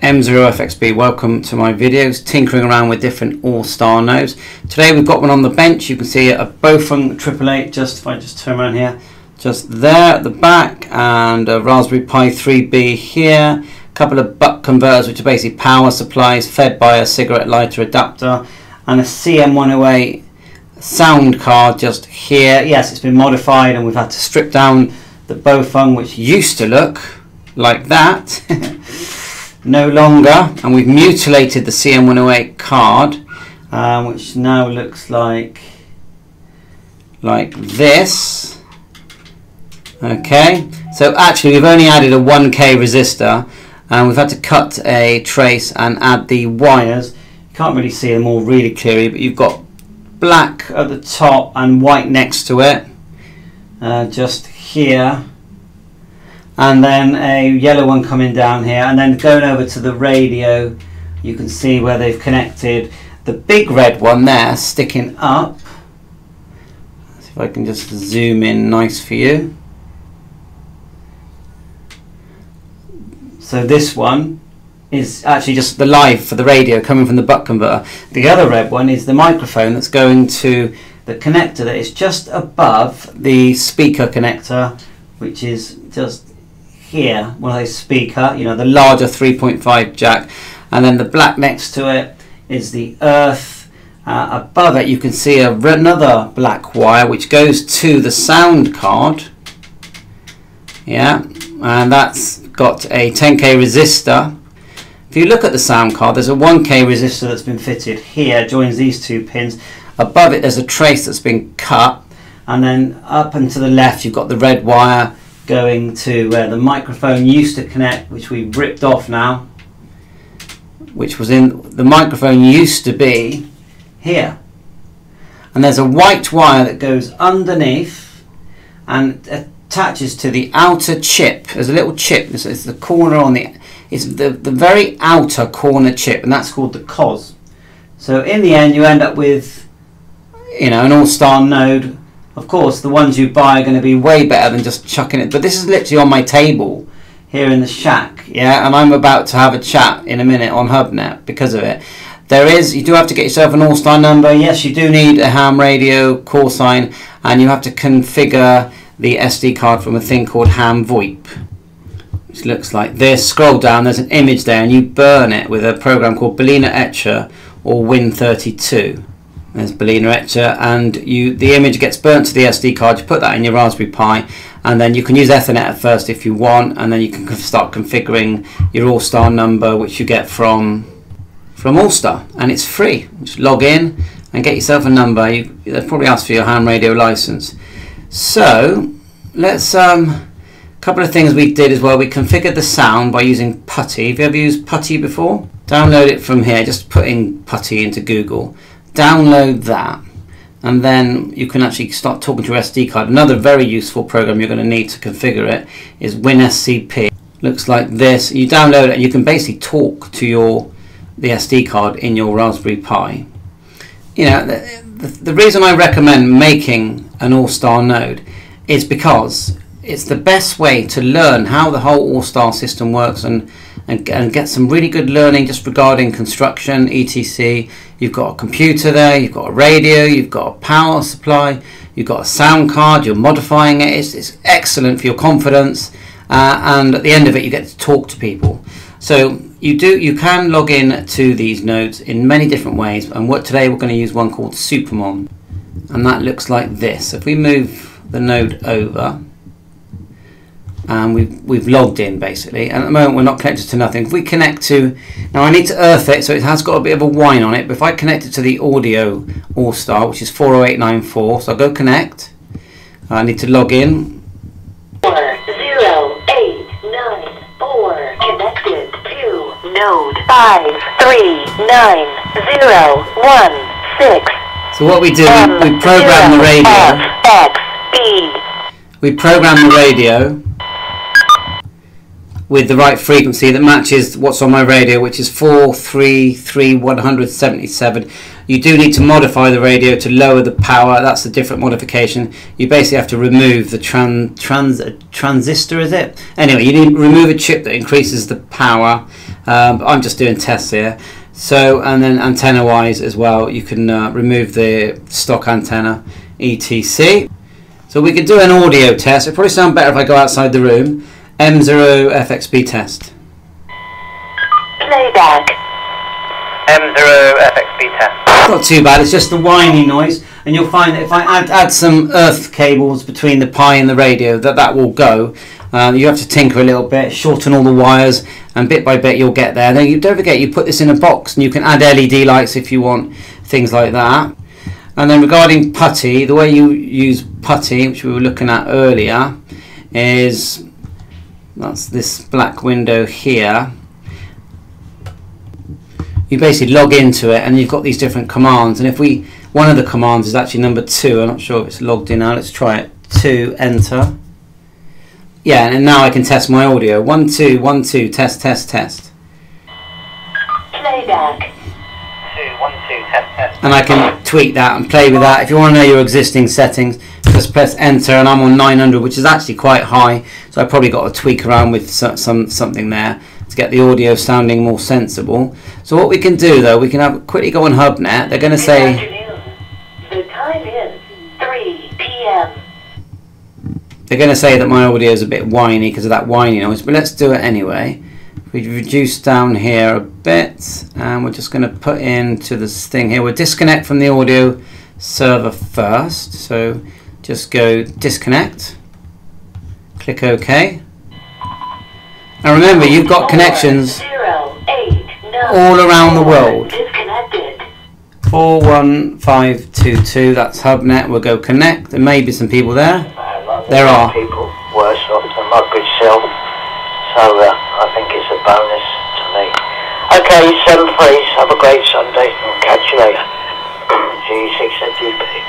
M0FXB, welcome to my videos, tinkering around with different Allstar nodes. Today we've got one on the bench. You can see a Bofung 888, if I just turn around here, just there at the back, and a Raspberry Pi 3B here, a couple of buck converters which are basically power supplies fed by a cigarette lighter adapter, and a CM108 sound card just here. Yes, it's been modified and we've had to strip down the Bofung, which used to look like that. No longer, and we've mutilated the CM108 card, which now looks like this. Okay, so actually we've only added a 1K resistor, and we've had to cut a trace and add the wires. You can't really see them all really clearly, but you've got black at the top and white next to it, just here. And then a yellow one coming down here, and then going over to the radio, you can see where they've connected the big red one there sticking up. Let's see if I can just zoom in nice for you. So this one is actually just the live for the radio coming from the buck converter. The other red one is the microphone that's going to the connector that is just above the speaker connector, which is just here, one of those speaker, you know, the larger 3.5 jack, and then the black next to it is the earth. Above it you can see another black wire which goes to the sound card, yeah, and that's got a 10K resistor. If you look at the sound card, there's a 1K resistor that's been fitted here, joins these two pins. Above it there's a trace that's been cut, and then up and to the left you've got the red wire going to where the microphone used to connect, which we've ripped off now, which was in the microphone used to be here. And there's a white wire that goes underneath and attaches to the outer chip. There's a little chip, it's the corner on it's the very outer corner chip, and that's called the COS. So in the end you end up with, you know, an Allstar node. Of course, the ones you buy are going to be way better than just chucking it. But this is literally on my table here in the shack, yeah. And I'm about to have a chat in a minute on HubNet because of it. You do have to get yourself an Allstar number. Yes, you do need a ham radio call sign, and you have to configure the SD card from a thing called HAMVOIP, which looks like this. Scroll down, there's an image there, and you burn it with a program called BALENA ETCHER or Win32. There's BALENA ETCHER, and the image gets burnt to the SD card. You put that in your Raspberry Pi, and then you can use Ethernet at first if you want, and then you can start configuring your Allstar number, which you get from Allstar, and it's free. Just log in and get yourself a number. They'll probably ask for your ham radio license. So let's a couple of things we did as well. We configured the sound by using PUTTY. Have you ever used PUTTY before? Download it from here. Just put in PUTTY into Google. Download that, and then you can actually start talking to your SD card. Another very useful program you're going to need to configure it is WinSCP. Looks like this. You download it and you can basically talk to the SD card in your Raspberry Pi. You know, the reason I recommend making an Allstar node is because it's the best way to learn how the whole Allstar system works and get some really good learning just regarding construction, etc. You've got a computer there, you've got a radio, you've got a power supply, you've got a sound card, you're modifying it. It's excellent for your confidence, and at the end of it you get to talk to people. So you can log in to these nodes in many different ways, and today we're going to use one called Supermon, and that looks like this. If we move the node over, and we've logged in basically, and at the moment we're not connected to nothing. If we connect to, now I need to earth it, so it has got a bit of a whine on it, but if I connect it to the audio Allstar, which is 40894, so I'll go connect. I need to log in. 40894 connected to node 539016. So what we do, we program the radio. We program the radio with the right frequency that matches what's on my radio, which is 433,177. You do need to modify the radio to lower the power. That's a different modification. You basically have to remove the transistor, is it? Anyway, you need to remove a chip that increases the power, I'm just doing tests here. So, and then antenna wise as well, you can remove the stock antenna, etc. So we could do an audio test. It'd probably sound better if I go outside the room. M0 FXB test. Playback. M0 FXB test. Not too bad, it's just the whiny noise, and you'll find that if I add some earth cables between the Pi and the radio, that will go. You have to tinker a little bit, shorten all the wires, and bit by bit you'll get there. Then you don't forget, you put this in a box, and you can add LED lights if you want, things like that. And then regarding PUTTY, the way you use PUTTY, which we were looking at earlier, is that's this black window here. You basically log into it, and you've got these different commands. And if one of the commands is actually number 2. I'm not sure if it's logged in now. Let's try it. 2, enter. Yeah, and now I can test my audio. 1 2 1 2 test test test. Playback. 2 1 2 test test. And I can tweak that and play with that. If you want to know your existing settings, just press enter, and I'm on 900, which is actually quite high. So I probably got to tweak around with something there to get the audio sounding more sensible. So what we can do though, we can quickly go on HubNet. They're going to say the time is 3 p.m. They're going to say that my audio is a bit whiny because of that whiny noise, but let's do it anyway. We reduce down here a bit, and we're just going to put into this thing here. We'll disconnect from the audio server first. So just go disconnect, click OK. And remember, you've got connections all around the world. 41522, that's HubNet. We'll go connect. There may be some people there. There are. People worse off than my good self. So I think it's a bonus to me. Okay, 7 please. Have a great Sunday. I'll catch you later. G6FGP.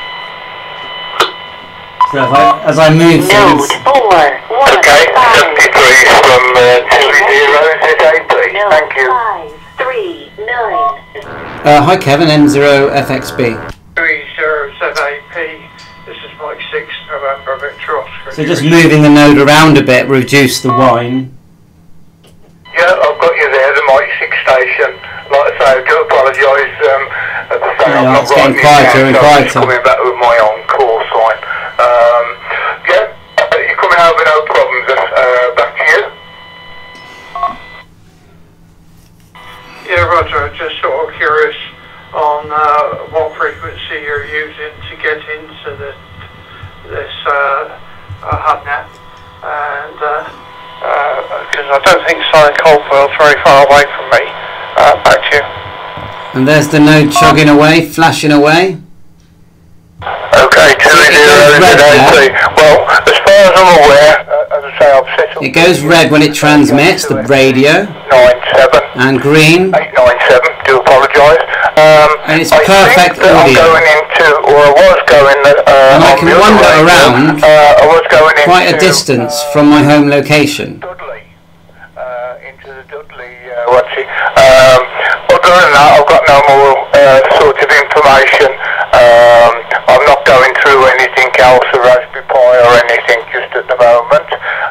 So as I move through Node 4 1 okay, 73 from 20 ZAP. Node Thank you. 5 3 9. hi Kevin, M0 FXB. 30 ZAP. This is Mike 6 November Victor Oscar. So just moving the node around a bit, reduce the whine. Yeah, I've got you there, the Mike 6 station. Like I say, I do apologise. As I say, I'm not it's getting writing quieter down, and so I'm quieter. just coming back with my own course line. Yeah, you're coming over, no problems. Back to you. Yeah, Roger, just sort of curious on what frequency you're using to get into this HubNet, and because I don't think Silent Coldwell's very far away from me. Back to you. And there's the node chugging away, flashing away. Okay, 20 ZAP. Well, as far as I'm aware, as I say, I've set up. It goes red when it transmits, the radio. 97. And green. 897, do apologise. And it's I perfect think that audio. I'm going into, or I was going And I on can the other wander radio. around I was going quite a into, distance from my home location. Dudley, into the Dudley, what's it? Other than that, I've got no more sort of information. I'm not going through anything else, a Raspberry Pi or anything just at the moment.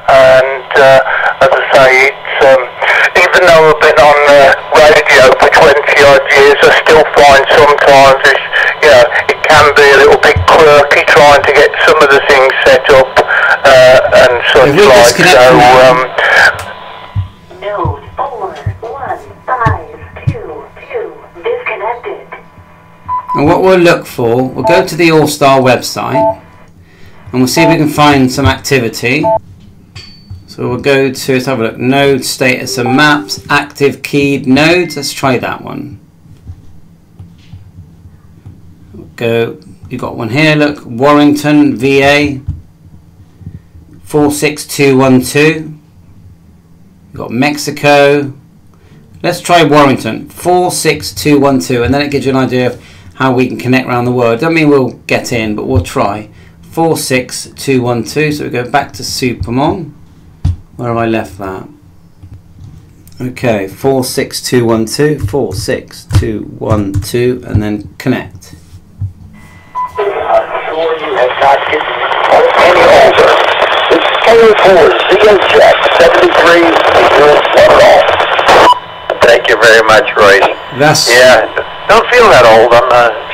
And as I say, it's even though I've been on the radio for 20 odd years, I still find sometimes it's, you know, it can be a little bit quirky trying to get some of the things set up and such If we like. disconnect So Node 4 1 5 2 2 disconnected. And what we'll look for, we'll go to the Allstar website and we'll see if we can find some activity. So we'll go to, let's have a look, node status and maps, active keyed nodes. Let's try that one. We'll go, you've got one here, look, Warrington, VA, 46212. You've got Mexico. Let's try Warrington, 46212, and then it gives you an idea of how we can connect around the world. Doesn't mean we'll get in, but we'll try. 46212, so we go back to Supermon. Where have I left that? Okay, 46212, 46212, and then connect. Scale 4, ZO check, 73, 0, 1 off. you very much, Royce. Yeah, don't feel that old. I'm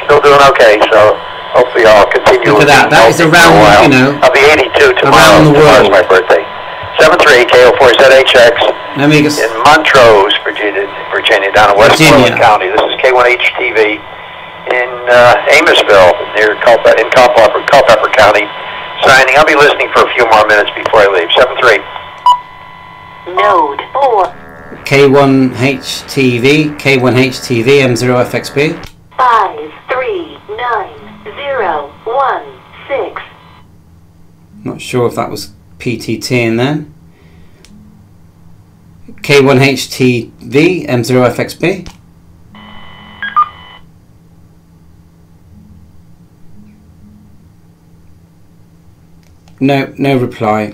still doing okay, so hopefully I'll continue. Look at that. That is around, you know. I'll be 82 tomorrow. Around the world. Tomorrow's my birthday. 73KO4ZHX Let me just... in Montrose, Virginia, down in Westmoreland County. This is K1HTV in Amosville, near Culpeper County. Signing. I'll be listening for a few more minutes before I leave. 73. Node 4. K1HTV, K1HTV, M0FXB. 5390116. Not sure if that was PTT in then. K1HTV, M0FXB. No reply.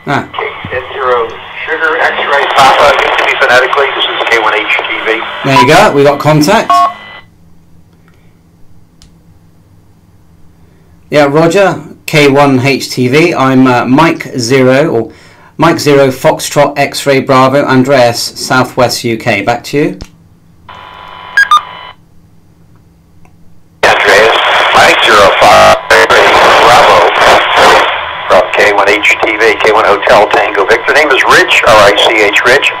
Ah. K0 Sugar X-ray Papa, needs to be phonetically. This is K1HTV. There you go, we got contact. Yeah, Roger, K1HTV. I'm Mike 0 or Mike 0 Foxtrot X-ray Bravo Andreas, Southwest UK. Back to you. Andreas, Mike 05 Bravo from K1HTV, K1 Hotel Tango Victor. Name is Rich, R-I-C-H, Rich.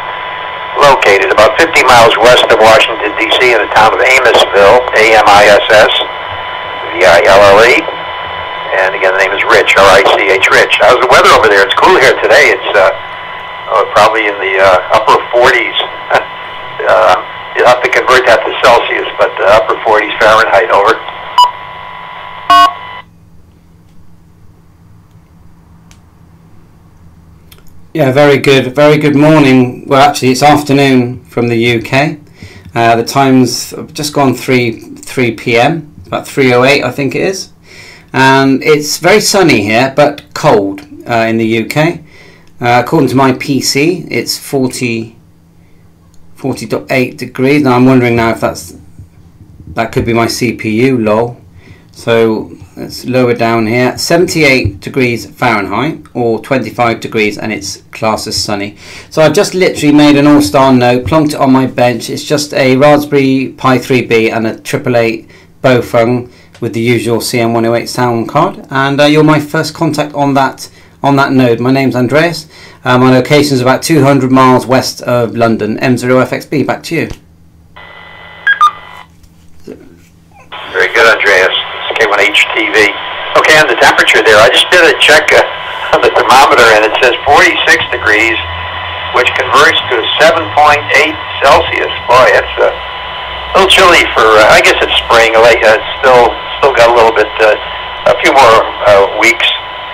Located about 50 miles west of Washington, D.C. in the town of Amosville, A-M-I-S-S-V-I-L-L-E. And again, the name is Rich, R-I-C-H, Rich. How's the weather over there? It's cool here today. It's probably in the upper 40s. You'll have to convert that to Celsius, but upper 40s Fahrenheit, over. Yeah, very good morning. Well, actually, it's afternoon from the UK. The time's just gone 3 p.m. about 3:08, I think it is. And it's very sunny here, but cold in the UK. According to my PC, it's 40.8 degrees. Now I'm wondering now if that could be my CPU, lol. So let's lower down here. 78 degrees Fahrenheit or 25 degrees, and it's classed as sunny. So I've just literally made an Allstar note, plonked it on my bench. It's just a Raspberry Pi 3B and a 888 Bowphone with the usual CM108 sound card, and you're my first contact on that node. My name's Andreas. My location is about 200 miles west of London. M0FXB. Back to you. Very good, Andreas. It's K1HTV. Okay, on the temperature there, I just did a check on the thermometer, and it says 46 degrees, which converts to 7.8 Celsius. Boy, that's a little chilly for, I guess it's spring. It's still got a little bit, a few more weeks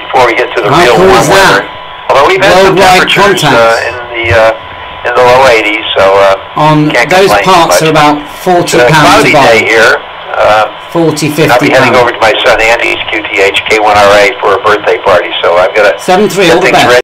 before we get to the real warm weather. Although we've had some temperatures in the low 80s, so on those parts are about 40 pounds cloudy above. Day here. 40, 50 I'll be heading over to my son Andy's QTH K1RA for a birthday party, so I've got to 7-3, all the best.